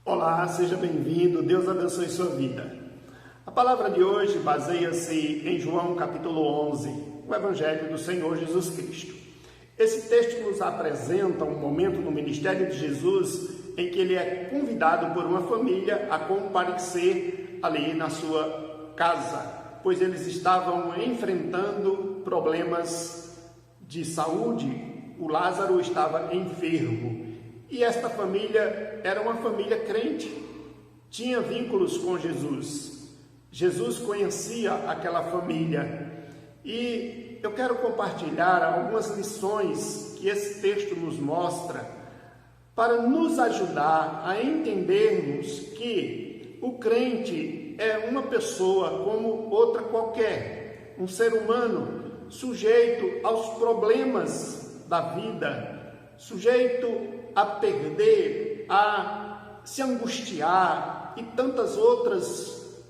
Olá, seja bem-vindo, Deus abençoe sua vida. A palavra de hoje baseia-se em João capítulo 11, o Evangelho do Senhor Jesus Cristo. Esse texto nos apresenta um momento no ministério de Jesus em que ele é convidado por uma família a comparecer ali na sua casa, pois eles estavam enfrentando problemas de saúde. O Lázaro estava enfermo. E esta família era uma família crente, tinha vínculos com Jesus. Jesus conhecia aquela família. E eu quero compartilhar algumas lições que esse texto nos mostra para nos ajudar a entendermos que o crente é uma pessoa como outra qualquer, um ser humano sujeito aos problemas da vida, sujeito a perder, a se angustiar e tantas outras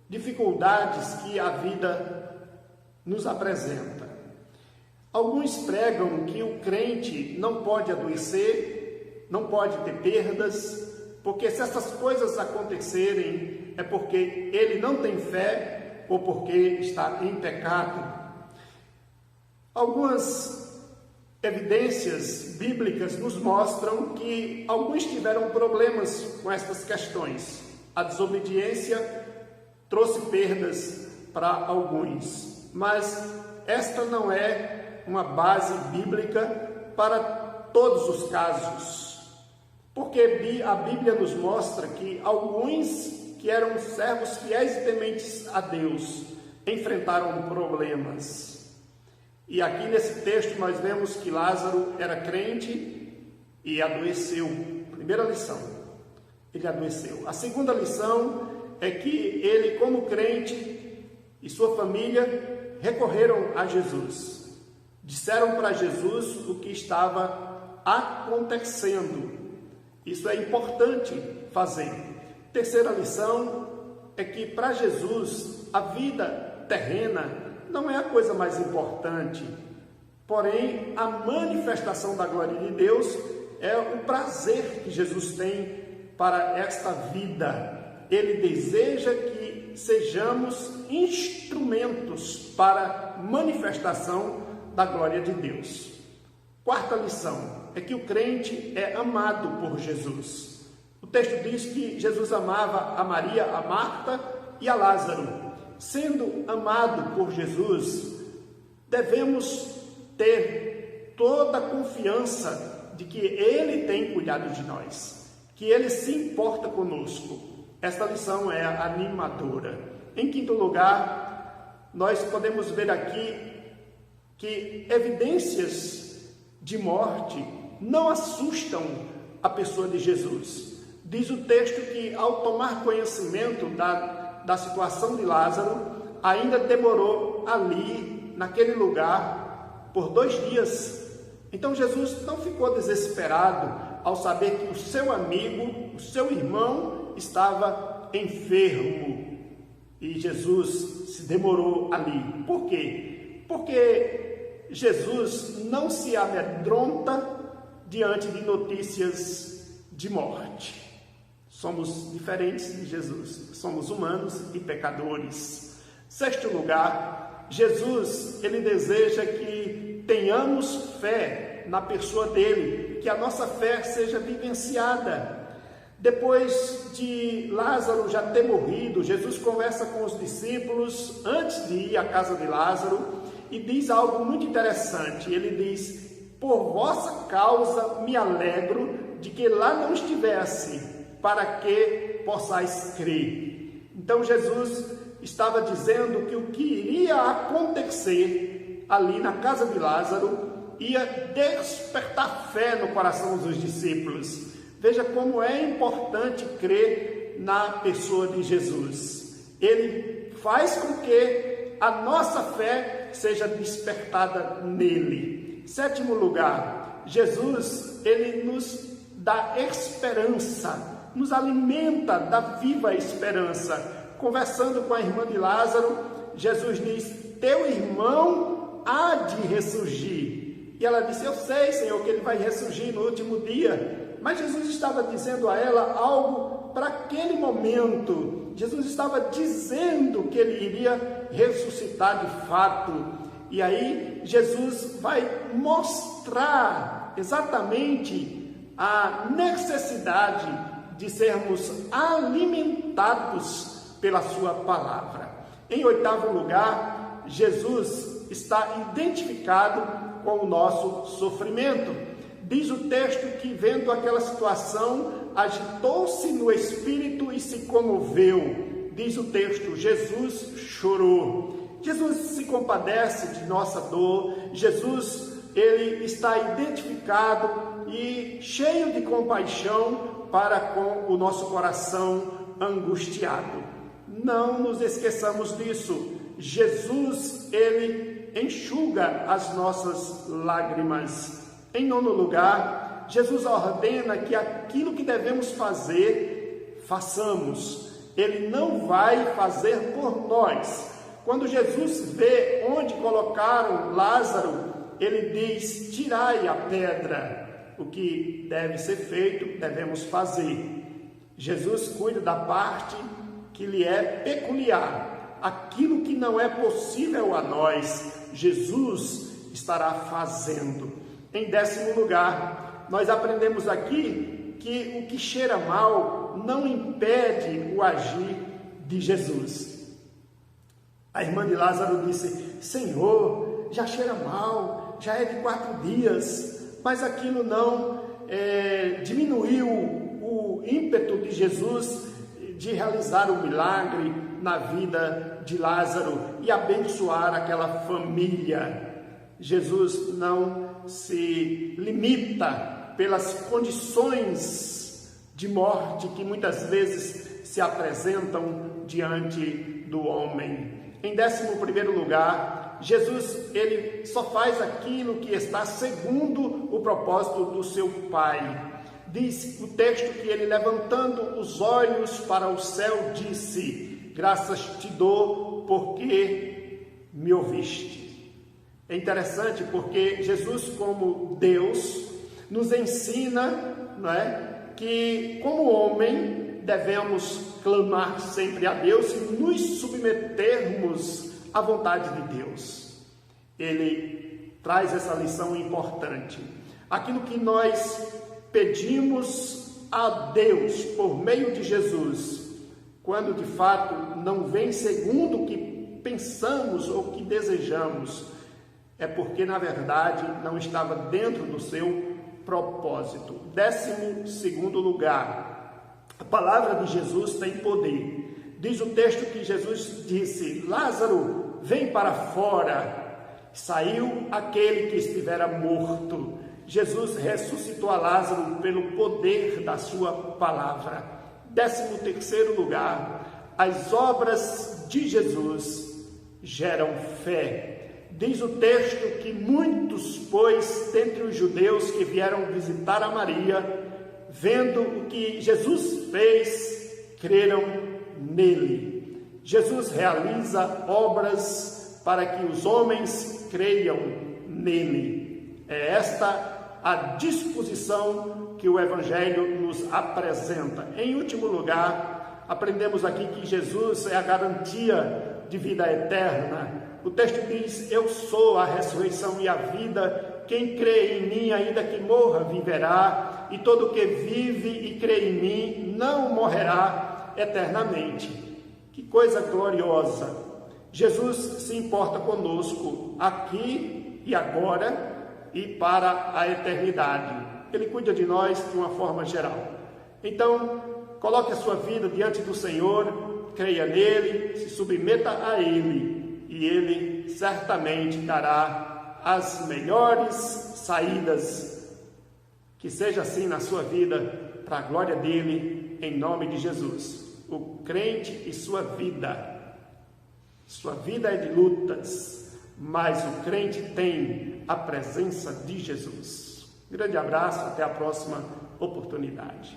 dificuldades que a vida nos apresenta. Alguns pregam que o crente não pode adoecer, não pode ter perdas, porque se essas coisas acontecerem é porque ele não tem fé ou porque está em pecado. Algumas evidências bíblicas nos mostram que alguns tiveram problemas com estas questões. A desobediência trouxe perdas para alguns, mas esta não é uma base bíblica para todos os casos, porque a Bíblia nos mostra que alguns que eram servos fiéis e tementes a Deus enfrentaram problemas. E aqui nesse texto nós vemos que Lázaro era crente e adoeceu. Primeira lição, ele adoeceu. A segunda lição é que ele, como crente e sua família, recorreram a Jesus. Disseram para Jesus o que estava acontecendo. Isso é importante fazer. Terceira lição é que para Jesus a vida terrena não é a coisa mais importante, porém a manifestação da glória de Deus é o prazer que Jesus tem para esta vida. Ele deseja que sejamos instrumentos para manifestação da glória de Deus. Quarta lição é que o crente é amado por Jesus. O texto diz que Jesus amava a Maria, a Marta e a Lázaro. Sendo amado por Jesus, devemos ter toda a confiança de que Ele tem cuidado de nós, que Ele se importa conosco. Esta lição é animadora. Em quinto lugar, nós podemos ver aqui que evidências de morte não assustam a pessoa de Jesus. Diz o texto que, ao tomar conhecimento da situação de Lázaro, ainda demorou ali, naquele lugar, por 2 dias. Então Jesus não ficou desesperado ao saber que o seu amigo, o seu irmão, estava enfermo. E Jesus se demorou ali. Por quê? Porque Jesus não se amedronta diante de notícias de morte. Somos diferentes de Jesus, somos humanos e pecadores. Sexto lugar, Jesus, ele deseja que tenhamos fé na pessoa dele, que a nossa fé seja vivenciada. Depois de Lázaro já ter morrido, Jesus conversa com os discípulos antes de ir à casa de Lázaro e diz algo muito interessante. Ele diz: por vossa causa me alegro de que lá não estivesse, para que possais crer. Então Jesus estava dizendo que o que iria acontecer ali na casa de Lázaro ia despertar fé no coração dos discípulos. Veja como é importante crer na pessoa de Jesus. Ele faz com que a nossa fé seja despertada nele. Sétimo lugar, Jesus, ele nos dá esperança, nos alimenta da viva esperança. Conversando com a irmã de Lázaro, Jesus diz: teu irmão há de ressurgir. E ela disse: eu sei, Senhor, que ele vai ressurgir no último dia. mas Jesus estava dizendo a ela algo para aquele momento. Jesus estava dizendo que ele iria ressuscitar de fato. E aí Jesus vai mostrar exatamente a necessidade de sermos alimentados pela sua palavra. Em oitavo lugar, Jesus está identificado com o nosso sofrimento. Diz o texto que, vendo aquela situação, agitou-se no espírito e se comoveu. Diz o texto, Jesus chorou. Jesus se compadece de nossa dor. Jesus, ele está identificado e cheio de compaixão para com o nosso coração angustiado. Não nos esqueçamos disso. Jesus, ele enxuga as nossas lágrimas. Em nono lugar, Jesus ordena que aquilo que devemos fazer, façamos. Ele não vai fazer por nós. Quando Jesus vê onde colocaram Lázaro, ele diz, tirai a pedra. O que deve ser feito, devemos fazer. Jesus cuida da parte que lhe é peculiar. Aquilo que não é possível a nós, Jesus estará fazendo. Em décimo lugar, nós aprendemos aqui que o que cheira mal não impede o agir de Jesus. A irmã de Lázaro disse, Senhor, já cheira mal, já é de 4 dias, mas aquilo não diminuiu o ímpeto de Jesus de realizar o milagre na vida de Lázaro e abençoar aquela família. Jesus não se limita pelas condições de morte que muitas vezes se apresentam diante do homem. Em 11º lugar, Jesus, ele só faz aquilo que está segundo o propósito do seu Pai. Diz o texto que ele, levantando os olhos para o céu, disse, graças te dou porque me ouviste. É interessante porque Jesus, como Deus, nos ensina, não é, que como homem devemos clamar sempre a Deus e nos submetermos à vontade de Deus. Ele traz essa lição importante. Aquilo que nós pedimos a Deus por meio de Jesus, quando de fato não vem segundo o que pensamos ou que desejamos, é porque na verdade não estava dentro do seu propósito. 12º lugar, a palavra de Jesus tem poder. Diz o texto que Jesus disse, Lázaro, vem para fora. Saiu aquele que estivera morto. Jesus ressuscitou a Lázaro pelo poder da sua palavra. 13º lugar, as obras de Jesus geram fé. Diz o texto que muitos, pois, dentre os judeus que vieram visitar a Maria, vendo o que Jesus fez, creram nele. Jesus realiza obras para que os homens creiam nele. É esta a disposição que o Evangelho nos apresenta. Em último lugar, aprendemos aqui que Jesus é a garantia de vida eterna. O texto diz, eu sou a ressurreição e a vida, quem crê em mim, ainda que morra, viverá, e todo que vive e crê em mim, não morrerá eternamente. Que coisa gloriosa! Jesus se importa conosco aqui e agora e para a eternidade. Ele cuida de nós de uma forma geral. Então, coloque a sua vida diante do Senhor, creia nele, se submeta a ele, e ele certamente dará as melhores saídas. Que seja assim na sua vida, para a glória dele, em nome de Jesus. O crente e sua vida é de lutas, mas o crente tem a presença de Jesus. Grande abraço, até a próxima oportunidade.